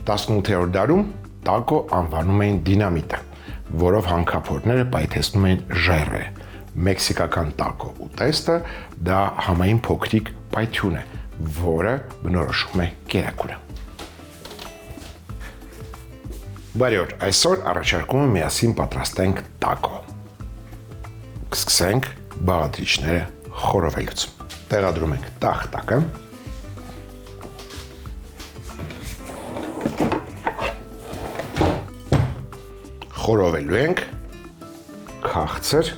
18-րդ դարում տակո անվանում էին դինամիտը, որով հանքափորները պայթեցնում էին ժայռերը։ Մեքսիկական տակո ուտեստը դա համային փոքրիկ պայթյուն է, որը բնորոշում է կերակուրը։ Բարի օր, այսօր առաջարկում եմ միասին պատրաստենք տակո։ Սկսենք բաղադրիչները խորովելուց։ Տեղադրում ենք տախտակը։ Խորովելու ենք քաղցր,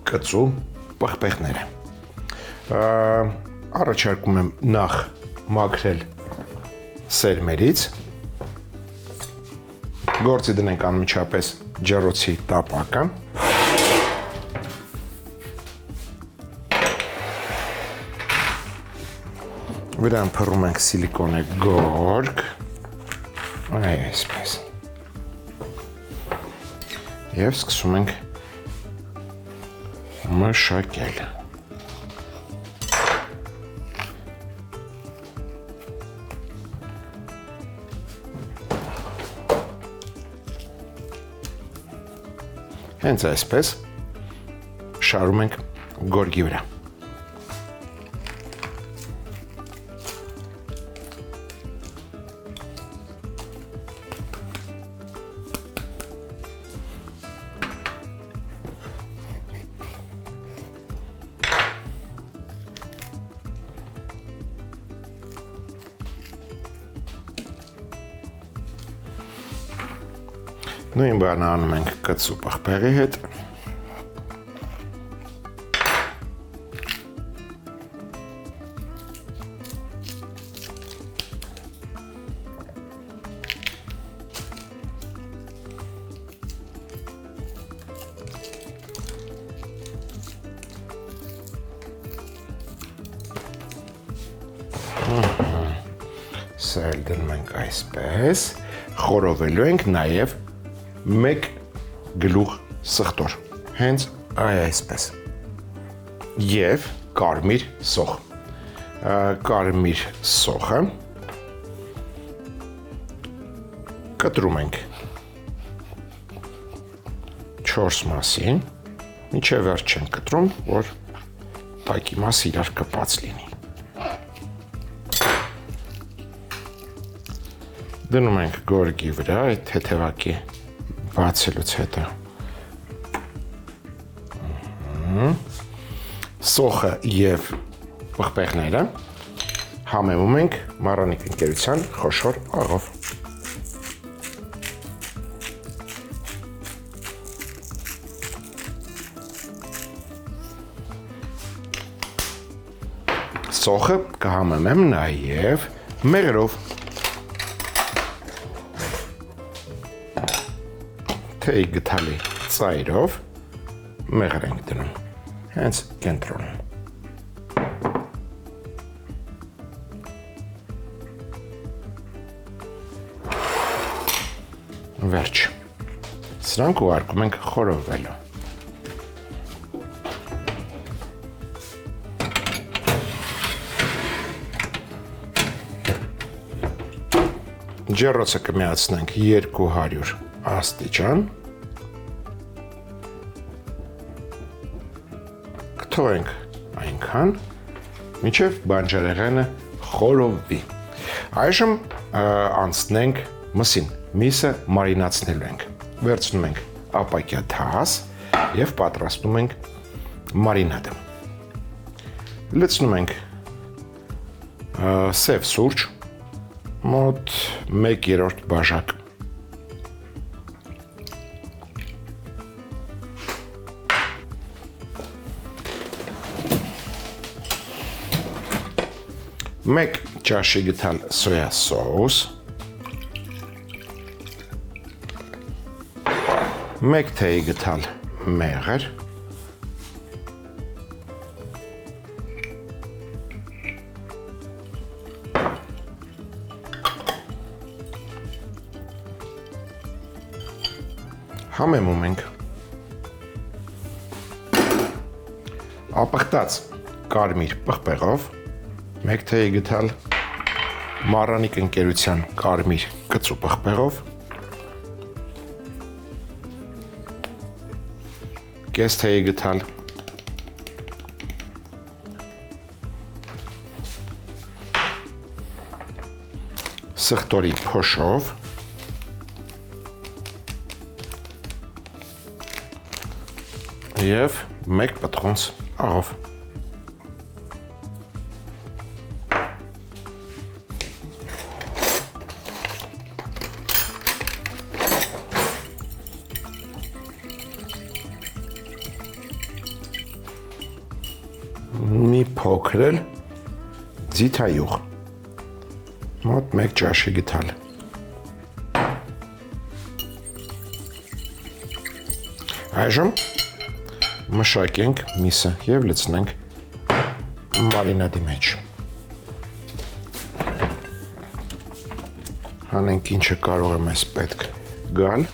կծու պղպեղները։ Առաջարկում եմ նախ մաքրել սերմերից։ Գործի դնենք անմիջապես ջեռոցի տապակը։ Վրան փռում ենք սիլիկոնե գորգ։ Այսպես։ Եվ սկսում ենք մշակել։ Հենց այսպես շարում ենք գորգի վրա։ Նույն բանը անում ենք կծու պղպեղի հետ։ Սա էլ դնում ենք այսպես։ Խորովելու ենք նաև մեկ գլուխ սխտոր, հենց այսպես, և կարմիր սոխ։ Կարմիր սոխը կտրում ենք 4 մասի, մինչև վերջ չենք կտրում, որ տակի մասը իրար կպած լինի։ Դնում ենք գորգի վրա, այդ թեթևակի բացելուց հետո։ Սոխը և պղպեղները համեմում ենք մառանիկ ընկերության խոշոր աղով։ Սոխը կհամեմեմ նաև մեղրով։ Թեյ գթալի ծայրով մեղր ենք դնում, հենց կենտրոնում։ Վերջ։ Սրանք ուղարկում ենք խորովվելու։ Ջեռոցը կմիացնենք 200 աստիճան։ Կթողենք այնքան, մինչև բանջարեղենը խորովվի։ Այժմ անցնենք մսին։ Միսը մարինացնելու ենք։ Վերցնում ենք ապակյա թաս և պատրաստում ենք մարինադը։ Լցնում ենք սև սուրճ, մոտ 1/3 բաժակ։ Մեկ ճաշի գթալ սոյա սոուս, մեկ թեյ գթալ մեղր, համեմում ենք ապխտած կարմիր պղպեղով, մեկ թեյ գթալ Մառանիկ ընկերության կարմիր կծու պղպեղով, կես թեյի գթալ, սխտորի փոշով, և մեկ պտղոնց աղով։ Մի փոքր էլ ձիթայուղ, մոտ մեկ ճաշի գթալ։ Այժմ մշակենք միսը և լցնենք մարինադի մեջ։ Հանենք ինչը կարող է մեզ պետք գալ։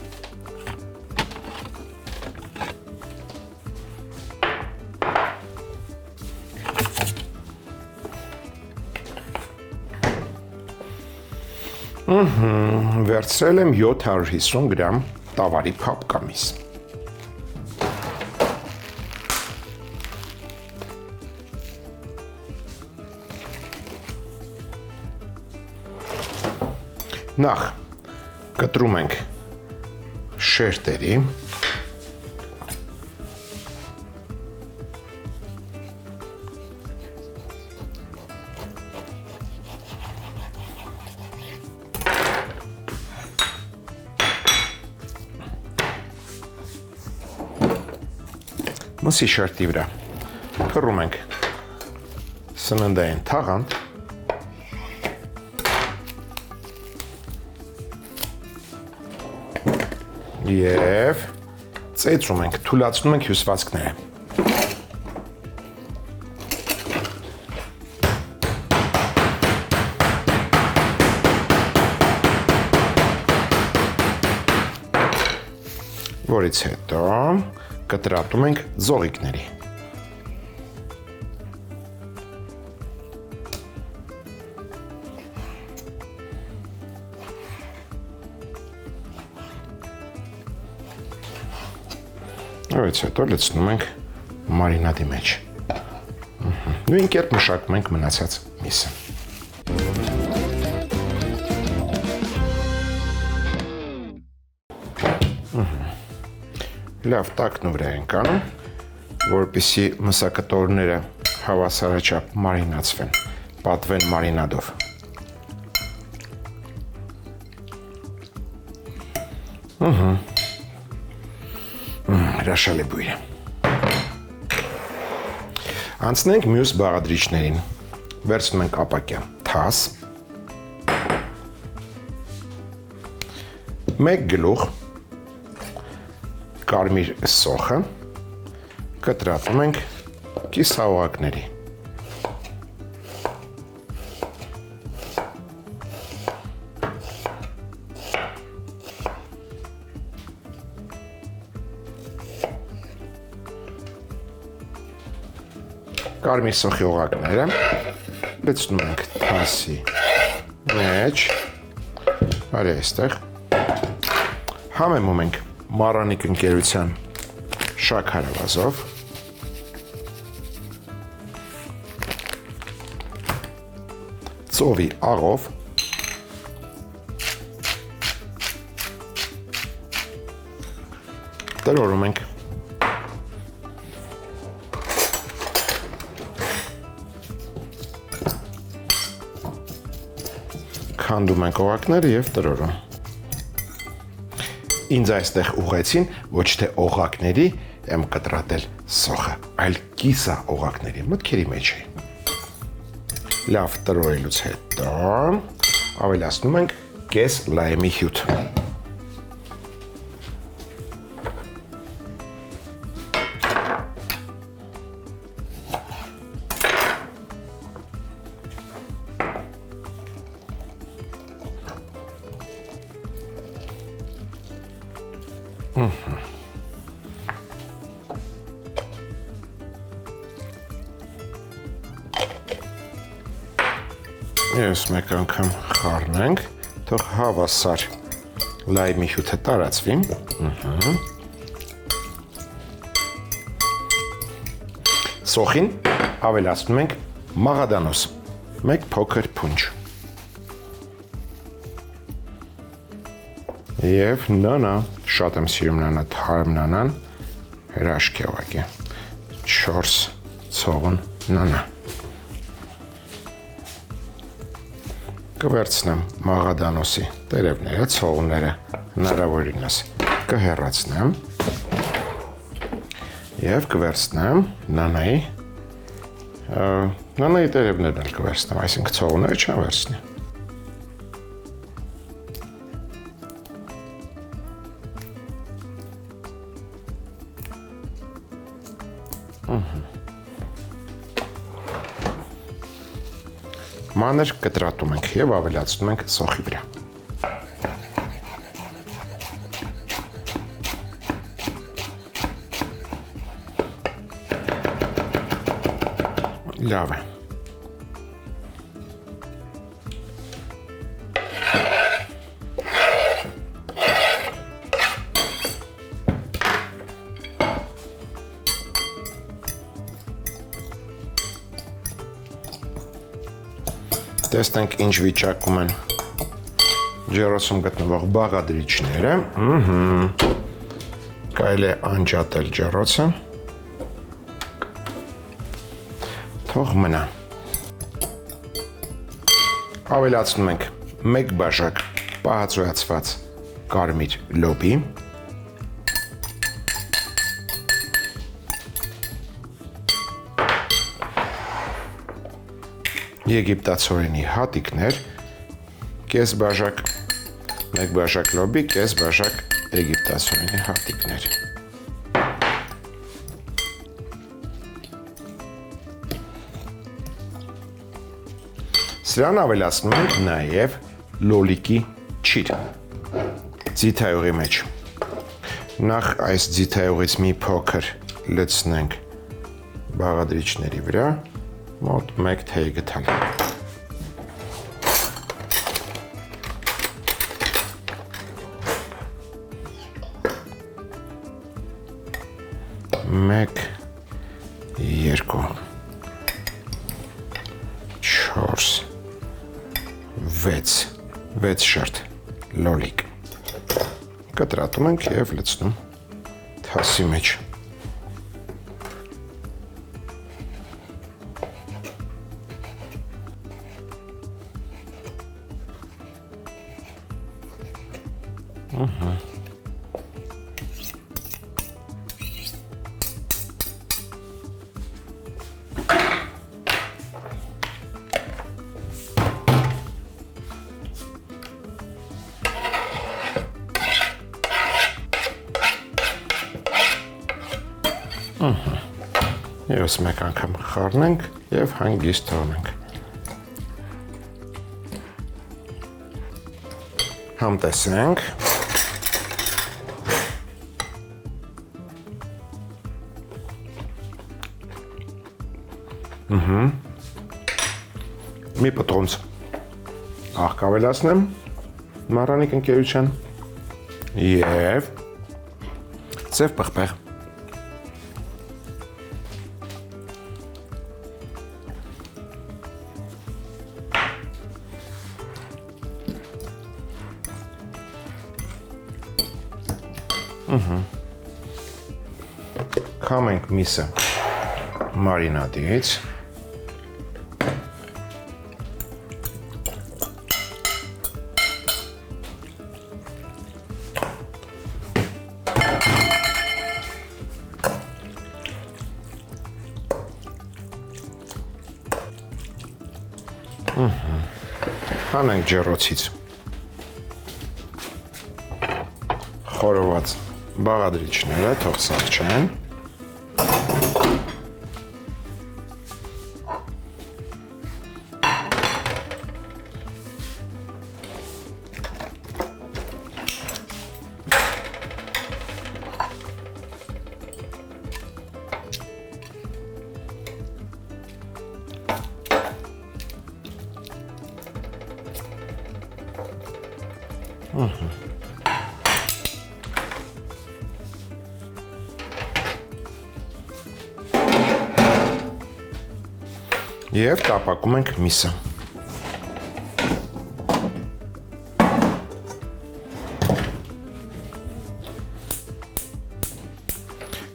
Վերցրել եմ 750 գրամ տավարի փափկամիս։ Նախ կտրում ենք շերտերի, մսի շերտի վրա փռում ենք սննդային թաղանթ, և ծեծում ենք, թուլացնում ենք հյուսվածքները։ Որից հետո կտրատում ենք ձողիկների։ Որից հետո լցնում ենք մարինադի մեջ։ Նույն կերպ մշակում ենք մնացած միսը։ Լավ տակն ու վրա ենք անում, որպեսզի մսակտորները հավասարաչափ մարինացվեն, պատվեն մարինադով։ Հրաշալի բույր է։ Անցնենք մյուս բաղադրիչներին։ Վերցնում ենք ապակյա թաս, 1 գլուխ կարմիր սոխը, կտրատում ենք կիսաօղակների։ Կարմիր սոխի օղակները լցնում ենք թասի մեջ, արի այստեղ, համեմում ենք Մառանիկ ընկերության շաքարավազով, ծովի աղով, տրորում ենք։ Քանդում ենք օղակները և տրորում։ Ինձ այստեղ ուղեցին ոչ թե օղակների եմ կտրատել սոխը, այլ կիսա օղակների մտքերի մեջ է։ Լավ տրորելուց հետո ավելացնում ենք կես լայմի հյութ։ Ես մեկ անգամ խառնենք, թող հավասար լայմի հյութը տարածվի։ Սոխին ավելացնում ենք մաղադանոս, մեկ փոքր փունջ։ Եվ նանա, շատ եմ սիրում նանա, թարմ նանան, հրաշք է ուղղակի, 4 ցողուն նանա։ Կվերցնեմ մաղադանոսի տերևները, ցողունները, հնարավորինս կհեռացնեմ և կվերցնեմ նանայի տերևներն էլ կվերցնեմ, այսինքն ցողունները չեմ վերցնի։ Մանր կտրատում ենք և ավելացնում ենք սոխի վրա։ Լավ է։ Տեսնենք ինչ վիճակում են ջեռոցում գտնվող բաղադրիչները։ Կարելի է անջատել ջեռոցը։ Թող մնա։ Ավելացնում ենք 1 բաժակ պահածոյացված կարմիր լոբի։ Եգիպտացորենի հատիկներ, կես բաժակ, 1 բաժակ լոբի, կես բաժակ եգիպտացորենի հատիկներ։ Սրան ավելացնում ենք նաև լոլիկի չիր, ձիթայուղի մեջ։ Նախ այս ձիթայուղից մի փոքր լցնենք բաղադրիչների վրա, մոտ 1 թեյ գթալ։ Մեկ, երկու, 4, 6 շերտ լոլիկ։ Կտրատում ենք և լցնում թասի մեջ։ Եվս մեկ անգամ խառնենք և հանգիստ թողնենք։ Համտեսենք։ Մի պտղոնց աղք ավելացնեմ մառանիկ ընկերության և ծև պղպեղ։ Քամենք միսը մարինադից։ Հանենք ջեռոցից խորոված բաղադրիչները, թող սառչեն։ Եվ տապակում ենք միսը։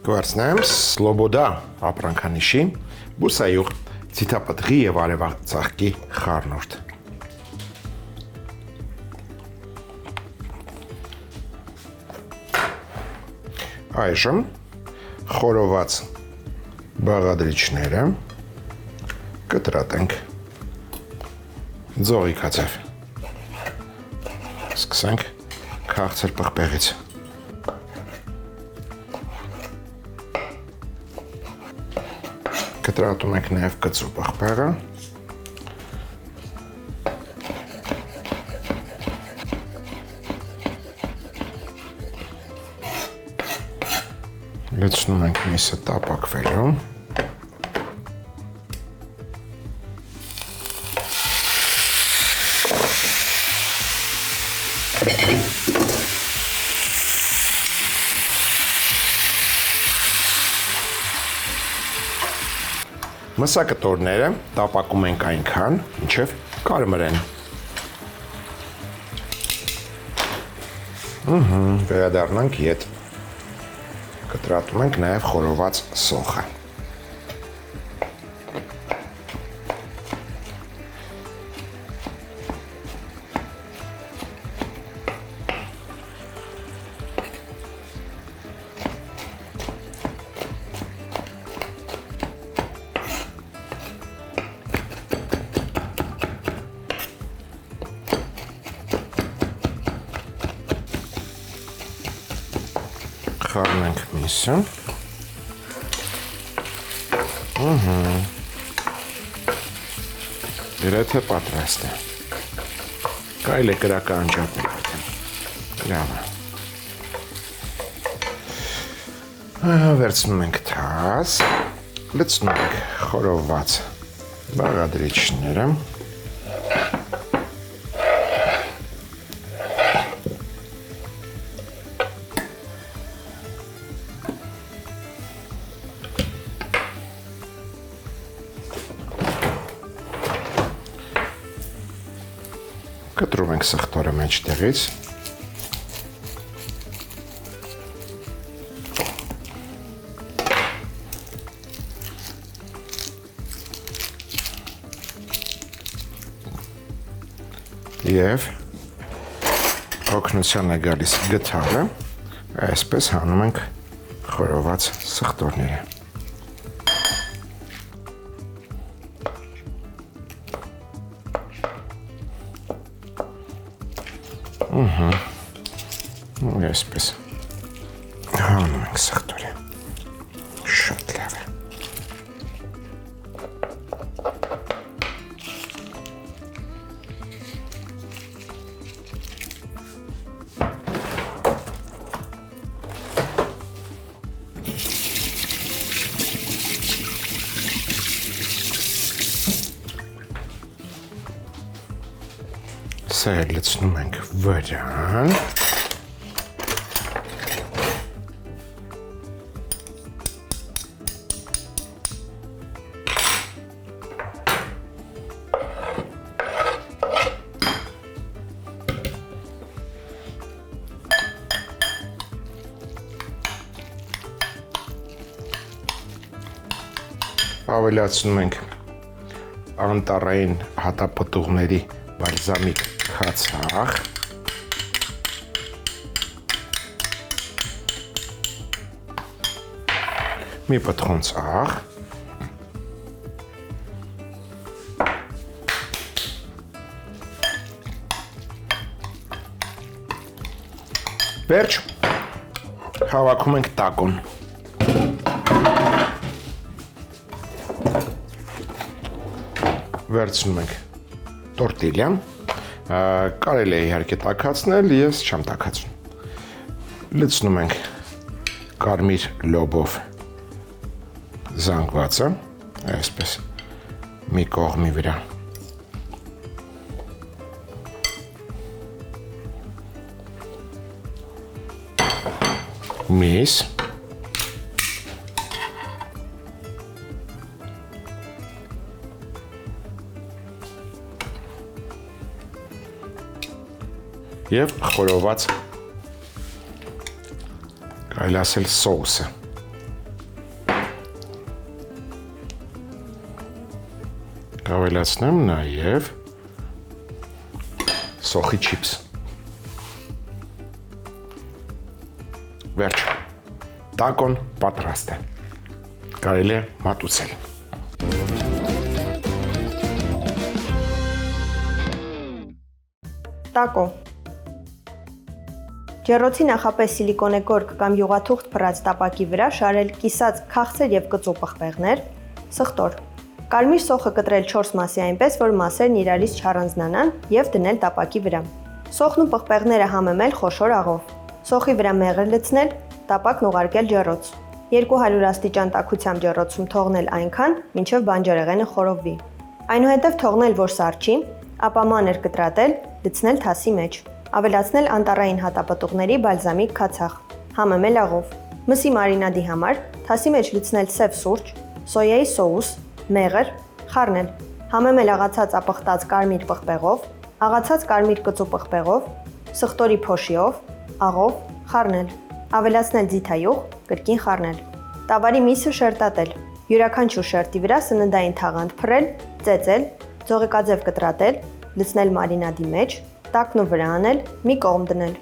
Կվարձնեմ Սլոբոդա ապրանքանիշի բուսայուղ ձիթապտղի և արևածաղկի խառնուրդ։ Այժմ խորոված բաղադրիչները կտրատենք ձողիկաձև։ Սկսենք քաղցր պղպեղից։ Կտրատում ենք նաև կծու պղպեղը։ Լցնում ենք միսը տապակվելու։ Մսակտորները տապակում ենք այնքան, մինչև կարմրեն։ Վերադառնանք ետ։ Կտրատում ենք նաև խորոված սոխը։ Խառնենք միսը։ Գրեթե պատրաստ է։ Կարելի է կրակը անջատել արդեն։ Լավ է։ Վերցնում ենք թաս, լցնում ենք խորոված բաղադրիչները։ Կտրում ենք սխտորը մեջտեղից։ Եվ օգնության է գալիս գթարը, այսպես հանում ենք խորոված սխտորները։ Այսպես հանում ենք սխտորը։ Շատ լավ է։ Սա լցնում ենք վրան։ Ավելացնում ենք անտառային հատապտուղների բալզամիկ խացախ, մի պտղուն ծաղ, վերջ հավաքում ենք տակոն։ Վերցնում ենք տորտիլյա, կարելի է իհարկե տաքացնել, ես չեմ տաքացնում։ Լցնում ենք կարմիր լոբով զանգվածը, այսպես մի կողմի վրա։ Միս, եւ խորոված կարելի ասել սոուսը։ Կավելացնեմ նաեւ սոխի չիփս։ Վերջ։ Տակոն պատրաստ է։ Կարելի է մատուցել։ Տակո։ Ջեռոցի նախապես սիլիկոնե գորգ կամ յուղաթուղթ փռած տապակի վրա շարել կիսած քաղցր եւ կծու պղպեղներ, սխտոր։ Կարմիր սոխը կտրել 4 մասի այնպես, որ մասերն իրարից չառանձնանան եւ դնել տապակի վրա։ Սոխն ու պղպեղները համեմել խոշոր աղով։ Սոխի վրա մեղր լցնել, տապակն ուղարկել ջեռոց։ 200 աստիճան տաքությամբ ջեռոցում թողնել այնքան, մինչև բանջարեղենը խորովվի։ Այնուհետև թողնել, որ սառչի, ապա մանր կտրատել, լցնել թասի մեջ։ Ավելացնել անտառային հատապտուղների բալզամիկ քացախ, համեմել աղով։ Մսի մարինադի համար թասի մեջ լցնել սև սուրճ, սոյայի սոուս, մեղր, խառնել։ Համեմել աղացած ապխտած կարմիր պղպեղով, աղացած կարմիր կծու պղպեղով, սխտորի փոշիով, աղով, խառնել։ Ավելացնել ձիթայուղ, կրկին խառնել։ Տավարի միսը շերտատել։ Յուրաքանչյուր շերտի վրա սննդային թաղանթ փռել, ծեծել, ձողիկաձև կտրատել, լցնել մարինադի մեջ, տակն ու վրա անել, մի կողմ դնել։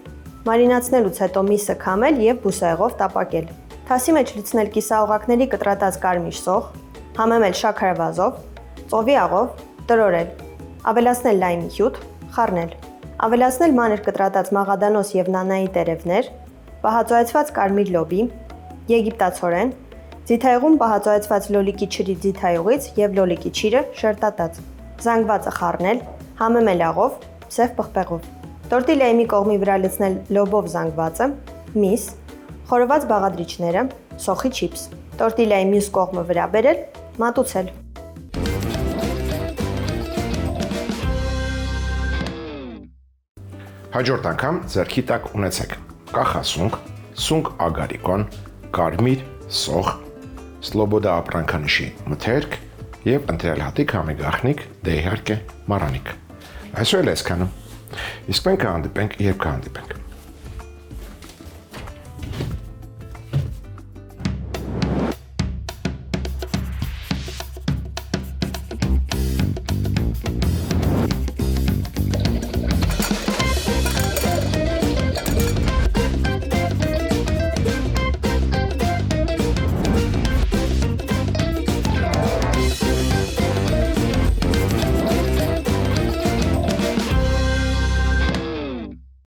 Մարինացնելուց հետո միսը քամել եւ բուսաեղով տապակել։ Թասի մեջ լցնել կիսաօղակների կտրատած կարմիր սոխ, համեմել շաքարավազով, ծովի աղով, տրորել։ Ավելացնել լայմի հյութ, խառնել։ Ավելացնել մանր կտրատած մաղադանոս եւ նանայի տերևներ, պահածոյացված կարմիր լոբի, եգիպտացորեն, ձիթայուղում պահածոյացված լոլիկի չրի ձիթայուղից եւ լոլիկի չիրը շերտատած։ Զանգվածը խառնել, համեմել աղով, սև պղպեղով։ Տորտիլիայի մի կողմի վրա լցնել լոբով զանգվածը, միս, խորոված բաղադրիչները, սոխի չիփս։ Տորտիլիայի մյուս կողմը վրա բերել, մատուցել։ Հաջորդ անգամ ձեռքի տակ ունեցեք կախասունկ, սունկ ագարիկոն, կարմիր սոխ, սլոբոդա ապրանքանշի մթերք եւ ընտրյալ հատիկ համի գաղտնիք, դե իհարկե մառանիկ։ Այսօր էլ այսքանը։ Իսկ մենք կհանդիպենք, երբ կհանդիպենք։